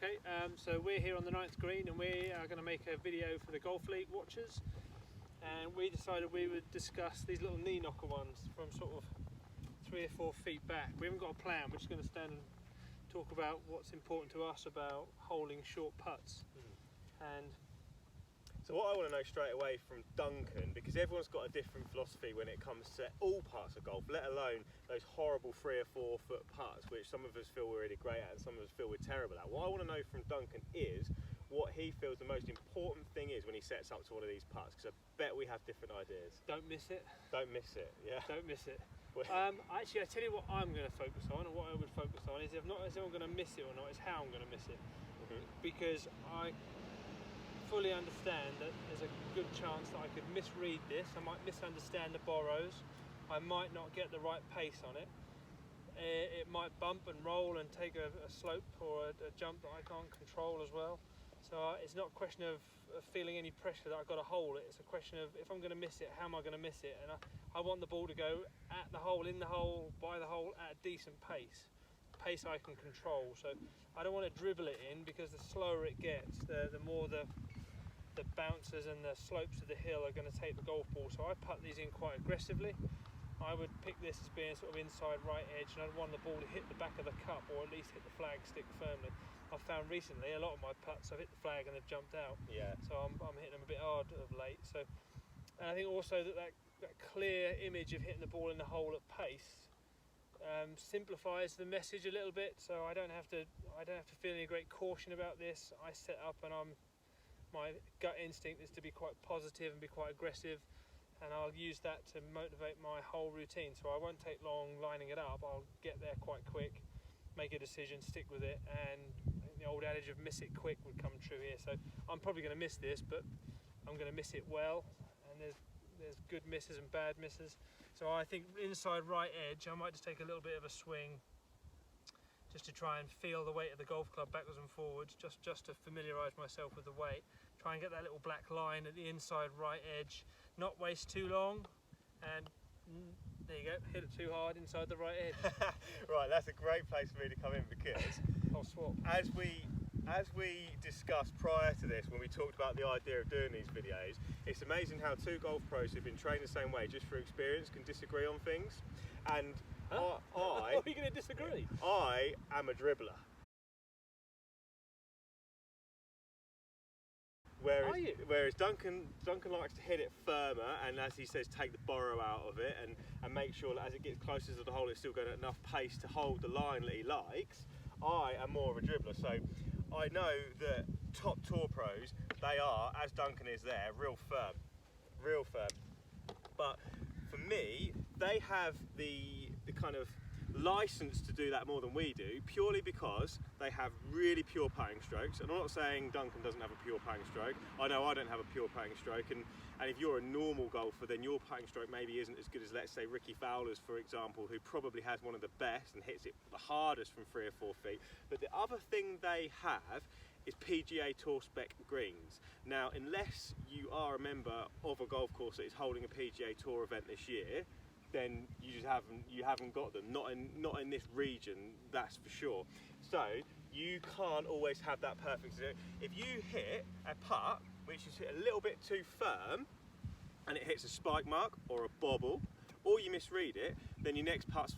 Okay, so we're here on the 9th green and we are going to make a video for the Golf League watchers, and we decided we would discuss these little knee knocker ones from sort of 3 or 4 feet back. We haven't got a plan, we're just going to stand and talk about what's important to us about holding short putts. And so what I want to know straight away from Duncan, because everyone's got a different philosophy when it comes to all parts of golf, let alone those horrible 3 or 4 foot putts, which some of us feel we're really great at and some of us feel we're terrible at. What I want to know from Duncan is what he feels the most important thing is when he sets up to one of these putts, because I bet we have different ideas. don't miss it. Don't miss it, yeah. Don't miss it. Actually, I tell you what I'm going to focus on, and what I would focus on is if I'm going to miss it or not, is how I'm going to miss it. Because I fully understand that there's a good chance that I could misread this. I might misunderstand the borrows. I might not get the right pace on it. It might bump and roll and take a slope or a jump that I can't control as well. So it's not a question of feeling any pressure that I've got to hold it. It's a question of if I'm going to miss it, how am I going to miss it? And I want the ball to go at the hole, in the hole, by the hole at a decent pace. Pace I can control. So I don't want to dribble it in, because the slower it gets, the more the bounces and the slopes of the hill are going to take the golf ball. So I putt these in quite aggressively. I would pick this as being sort of inside right edge, and I'd want the ball to hit the back of the cup, or at least hit the flag stick firmly. I've found recently a lot of my putts I've hit the flag and they've jumped out. Yeah. So I'm hitting them a bit hard of late. So, and I think also that clear image of hitting the ball in the hole at pace simplifies the message a little bit. So I don't have to feel any great caution about this. I set up and my gut instinct is to be quite positive and be quite aggressive, and I'll use that to motivate my whole routine. So I won't take long lining it up. I'll get there quite quick, make a decision, stick with it, and the old adage of miss it quick would come true here. So I'm probably going to miss this, but I'm going to miss it well, and there's good misses and bad misses. So I think inside right edge I might just take a little bit of a swing, just to try and feel the weight of the golf club backwards and forwards, just to familiarise myself with the weight. Try and get that little black line at the inside right edge, not waste too long, and there you go, hit it too hard inside the right edge. Right, that's a great place for me to come in, because I'll swap. As we discussed prior to this, when we talked about the idea of doing these videos, it's amazing how 2 golf pros who've been trained the same way just for experience can disagree on things. And Are you going to disagree? I am a dribbler. Whereas Duncan likes to hit it firmer, and as he says, take the borrow out of it and make sure that as it gets closer to the hole it's still got enough pace to hold the line that he likes. I am more of a dribbler, so I know that top tour pros, they are, as Duncan is there, real firm. But for me, they have the kind of license to do that more than we do, purely because they have really pure putting strokes. And I'm not saying Duncan doesn't have a pure putting stroke. I know I don't have a pure putting stroke, and if you're a normal golfer, then your putting stroke maybe isn't as good as, let's say, Ricky Fowler's, for example, who probably has one of the best and hits it the hardest from 3 or 4 feet. But the other thing they have is PGA Tour spec greens. Now, unless you are a member of a golf course that is holding a PGA Tour event this year, then you haven't got them. Not in this region, that's for sure. So you can't always have that perfect. If you hit a putt which is hit a little bit too firm, and it hits a spike mark or a bobble, or you misread it, then your next putt's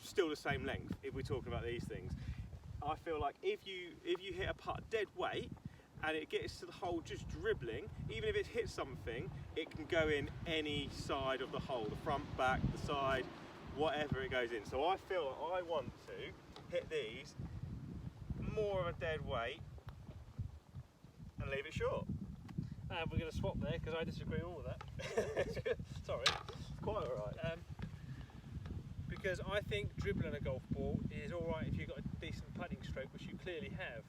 still the same length. If we're talking about these things, I feel like if you hit a putt dead weight and it gets to the hole just dribbling, even if it hits something, it can go in any side of the hole, the front, back, the side, whatever it goes in. So I feel like I want to hit these more of a dead weight and leave it short. And we're going to swap there, because I disagree with all of that. Sorry. Quite alright. Because I think dribbling a golf ball is alright if you've got a decent putting stroke, which you clearly have.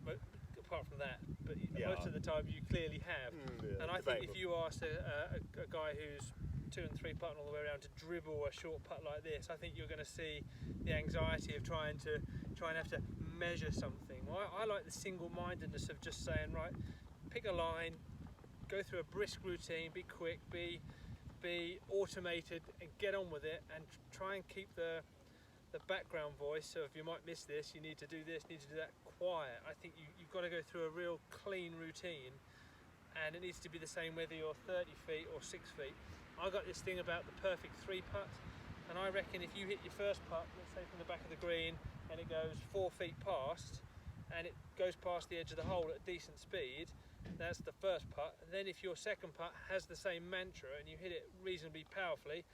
But apart from that, but yeah, most of the time you clearly have. And I think if you ask a guy who's 2 and 3 putting all the way around to dribble a short putt like this, I think you're going to see the anxiety of trying and have to measure something. Well, I like the single-mindedness of just saying, right, pick a line, go through a brisk routine, be quick, be automated, and get on with it, and try and keep the the background voice of you might miss this, you need to do this, need to do that, quiet. I think you've got to go through a real clean routine, and it needs to be the same whether you're 30 feet or 6 feet. I got this thing about the perfect 3 putt, and I reckon if you hit your first putt, let's say from the back of the green, and it goes 4 feet past, and it goes past the edge of the hole at decent speed, that's the first putt. And then if your second putt has the same mantra and you hit it reasonably powerfully,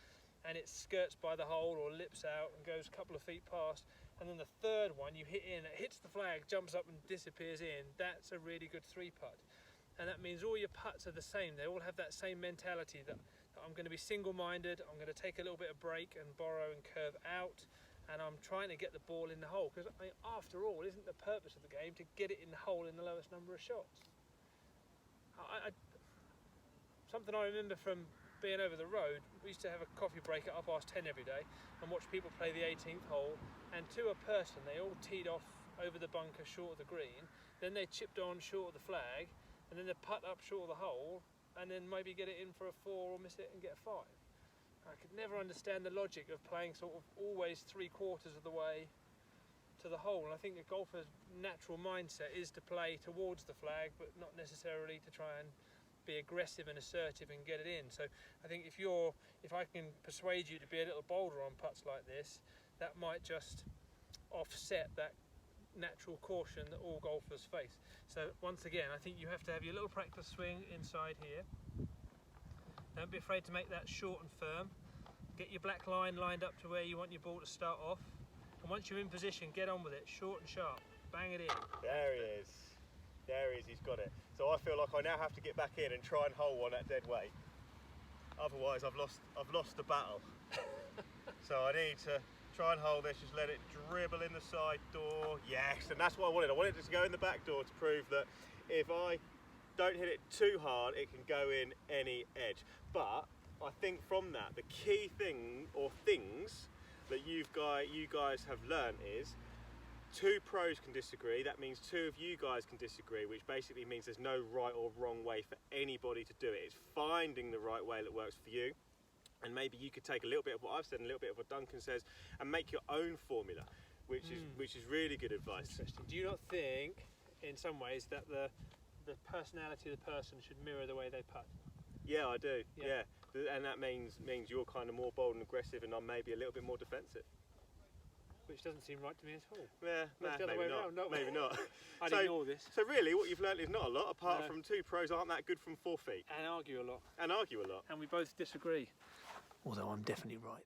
and it skirts by the hole or lips out and goes a couple of feet past, and then the third one you hit in, it hits the flag, jumps up and disappears in, that's a really good 3 putt. And that means all your putts are the same. They all have that same mentality that I'm going to be single-minded, I'm going to take a little bit of break and borrow and curve out, and I'm trying to get the ball in the hole, because after all, isn't the purpose of the game to get it in the hole in the lowest number of shots? Something I remember from being over the road, we used to have a coffee break at 10:30 every day and watch people play the 18th hole, and to a person they all teed off over the bunker short of the green, then they chipped on short of the flag, and then they putt up short of the hole, and then maybe get it in for a 4 or miss it and get a 5. I could never understand the logic of playing sort of always 3/4 of the way to the hole, and I think the golfer's natural mindset is to play towards the flag, but not necessarily to try and be aggressive and assertive and get it in. So I think if I can persuade you to be a little bolder on putts like this, that might just offset that natural caution that all golfers face. So once again, I think you have to have your little practice swing inside here. Don't be afraid to make that short and firm. Get your black line lined up to where you want your ball to start off. And once you're in position, get on with it, short and sharp. Bang it in. There he is. There he is, he's got it. So I feel like I now have to get back in and try and hole one at dead weight. Otherwise I've lost the battle. So I need to try and hold this, just let it dribble in the side door. Yes, and that's what I wanted. I wanted it to go in the back door to prove that if I don't hit it too hard, it can go in any edge. But I think from that, the key thing or things that you guys have learned is 2 pros can disagree. That means 2 of you guys can disagree, which basically means there's no right or wrong way for anybody to do it. It's finding the right way that works for you. And maybe you could take a little bit of what I've said and a little bit of what Duncan says and make your own formula, which is really good advice. Interesting. Do you not think, in some ways, that the personality of the person should mirror the way they putt? Yeah, I do. Yeah. And that means you're kind of more bold and aggressive, and I'm maybe a little bit more defensive. Which doesn't seem right to me at all. Yeah, maybe not. No. Maybe not. I'd ignore this. So really, what you've learnt is not a lot, apart from 2 pros aren't that good from 4 feet. And argue a lot. And argue a lot. And we both disagree. Although I'm definitely right.